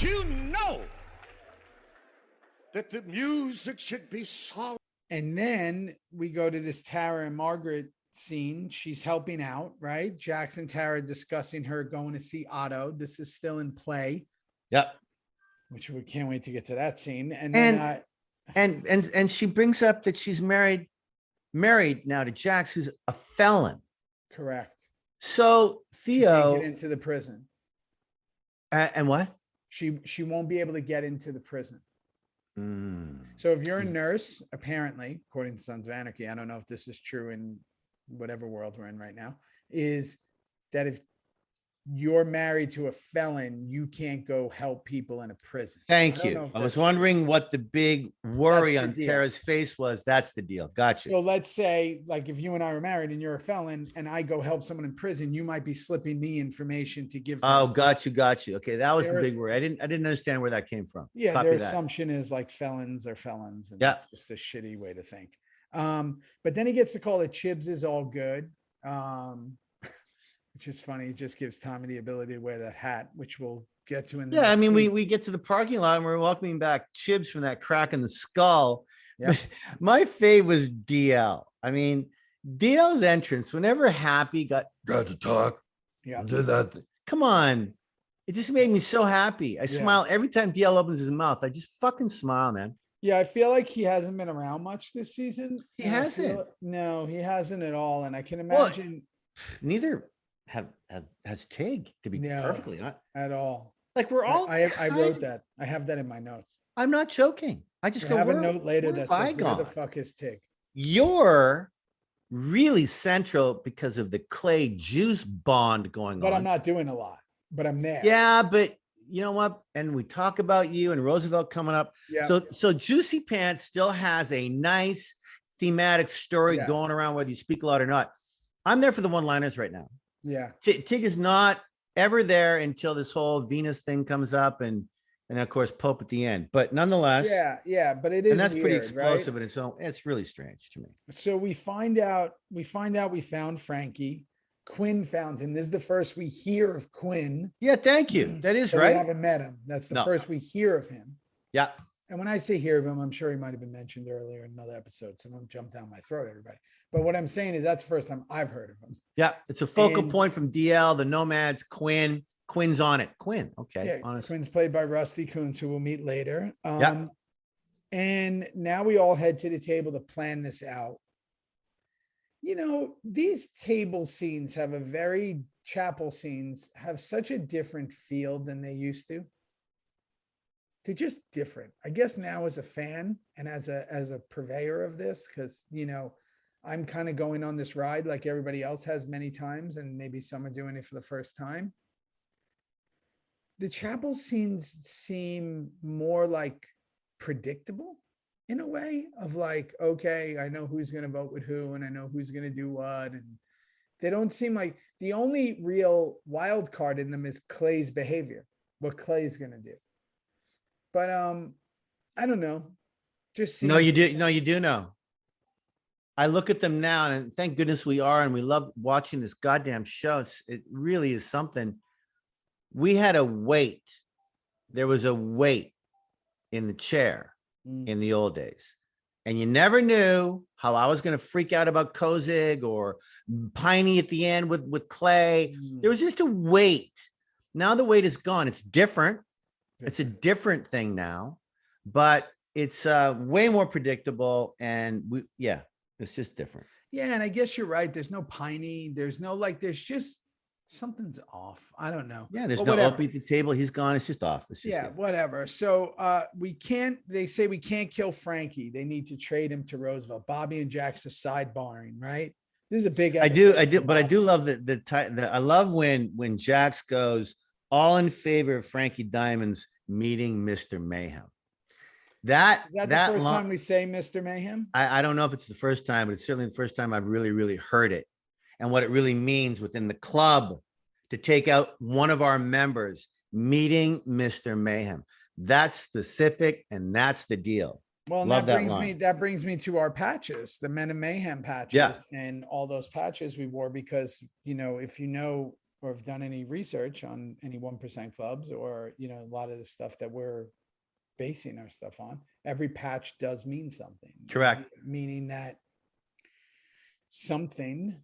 You know that the music should be solid. And then we go to this Tara and Margaret scene. She's helping out, right? Jax and Tara discussing her going to see Otto. This is still in play. Yep. Which we can't wait to get to that scene. And then and she brings up that she's married now to Jax, who's a felon. Correct. So Theo get into the prison. And what? She won't be able to get into the prison. Mm. So if you're a nurse, apparently, according to Sons of Anarchy, I don't know if this is true in whatever world we're in right now, is that if you're married to a felon, you can't go help people in a prison. Thank you. I was wondering what the big worry on Tara's face was. That's the deal. Gotcha. So let's say, like, if you and I were married and you're a felon and I go help someone in prison, you might be slipping me information to give. Oh, got you. Okay, that was the big worry. I didn't understand where that came from. Yeah, Copy their assumption is like felons are felons, and that's just a shitty way to think. But then he gets to call it Chibs is all good. Which is funny. It just gives Tommy the ability to wear that hat, which we'll get to in the next scene. We get to the parking lot and we're welcoming back Chibs from that crack in the skull. Yep. My fave was DL. I mean, DL's entrance, whenever Happy got to talk. Yeah. Come on. It just made me so happy. I smile every time DL opens his mouth. I just fucking smile, man. Yeah, I feel like he hasn't been around much this season. He hasn't. No, he hasn't at all. And I can imagine neither has Tig, to be perfectly honest. At all. Like we're all I wrote that. I have that in my notes. I'm not joking. I just have a note later that says, where the fuck is Tig? You're really central because of the Clay Juice bond going on. But I'm not doing a lot, but I'm there. Yeah, but you know what? And we talk about you and Roosevelt coming up. Yeah. So Juicy Pants still has a nice thematic story going around, whether you speak a lot or not. I'm there for the one-liners right now. Yeah. Tig is not ever there until this whole Venus thing comes up and of course Pope at the end. But nonetheless. Yeah. But it is, and that's weird, pretty explosive right? in its own. It's really strange to me. So we find out we found Frankie. Quinn found him. This is the first we hear of Quinn. Yeah, thank you. That is so right. We haven't met him. That's the first we hear of him. Yeah. And when I say hear of him, I'm sure he might have been mentioned earlier in another episode. Someone jumped down my throat, everybody. But what I'm saying is that's the first time I've heard of him. Yeah, it's a focal point from DL, the Nomads, Quinn. Quinn's on it. Quinn, okay. Yeah, honestly. Quinn's played by Rusty Coons, who we'll meet later. And now we all head to the table to plan this out. You know, these table scenes chapel scenes have such a different feel than they used to. They're just different. I guess now as a fan and as a purveyor of this, because, you know, I'm kind of going on this ride like everybody else has many times, and maybe some are doing it for the first time. The chapel scenes seem more like predictable in a way of like, okay, I know who's going to vote with who, and I know who's going to do what. And they don't seem like the only real wild card in them is Clay's behavior, what Clay's going to do. But I don't know. Just no, you do. No, you do know. I look at them now, and thank goodness we are, and we love watching this goddamn show. It really is something. We had a wait. There was a wait in the chair in the old days, and you never knew how I was going to freak out about Kozig or Piney at the end with Clay. There was just a wait. Now the wait is gone. It's different. It's a different thing now, but it's way more predictable, and it's just different. Yeah, and I guess you're right. There's no Piney. There's no there's just something's off. I don't know. Yeah, there's no Opie at the table. He's gone. It's just off. It's just different. Whatever. So they say we can't kill Frankie. They need to trade him to Roosevelt. Bobby and Jax are sidebarring, right? This is a big episode. I do, but I do love I love when Jax goes all in favor of Frankie Diamond's meeting Mr. Mayhem. That the first time we say Mr. Mayhem? I don't know if it's the first time, but it's certainly the first time I've really, really heard it and what it really means within the club to take out one of our members, meeting Mr. Mayhem. That's specific, and that's the deal. Well, and that brings me to our patches, the Men of Mayhem patches, and all those patches we wore, because, you know, if you know or have done any research on any 1% clubs, or, you know, a lot of the stuff that we're basing our stuff on, every patch does mean something. Correct. Meaning that something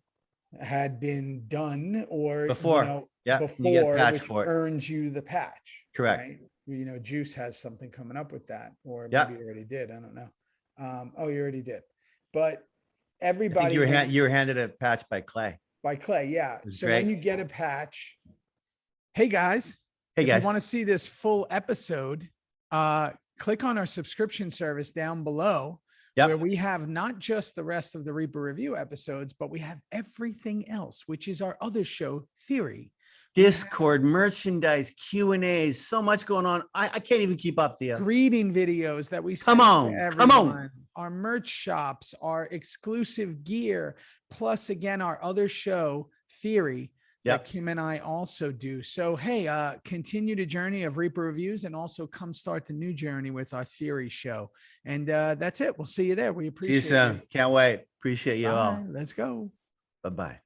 had been done, or Before. you know, Yeah, you get a before, patch which for it. earns you the patch. Correct. Right? You know, Juice has something coming up with that, or Yeah. maybe you already did. I don't know. Oh, you already did. But I think everybody you were handed a patch by Clay. by Clay, yeah. was So great. when you get a patch, hey guys, Hey if guys. you want to see this full episode, click on our subscription service down below, Yep. where we have not just the rest of the Reaper Review episodes, but we have everything else, which is our other show, Theory. Discord, merchandise, Q&As, so much going on. I can't even keep up, Theo. Greeting videos that we Come send to on, come on. everyone, our merch shops, our exclusive gear, plus again, our other show, Theory, that Yep. Kim and I also do. So, hey, continue the journey of Reaper Reviews, and also come start the new journey with our Theory show. And that's it. We'll see you there. We See you appreciate soon. it. Can't wait. Appreciate you all. Bye. Let's go. Bye-bye.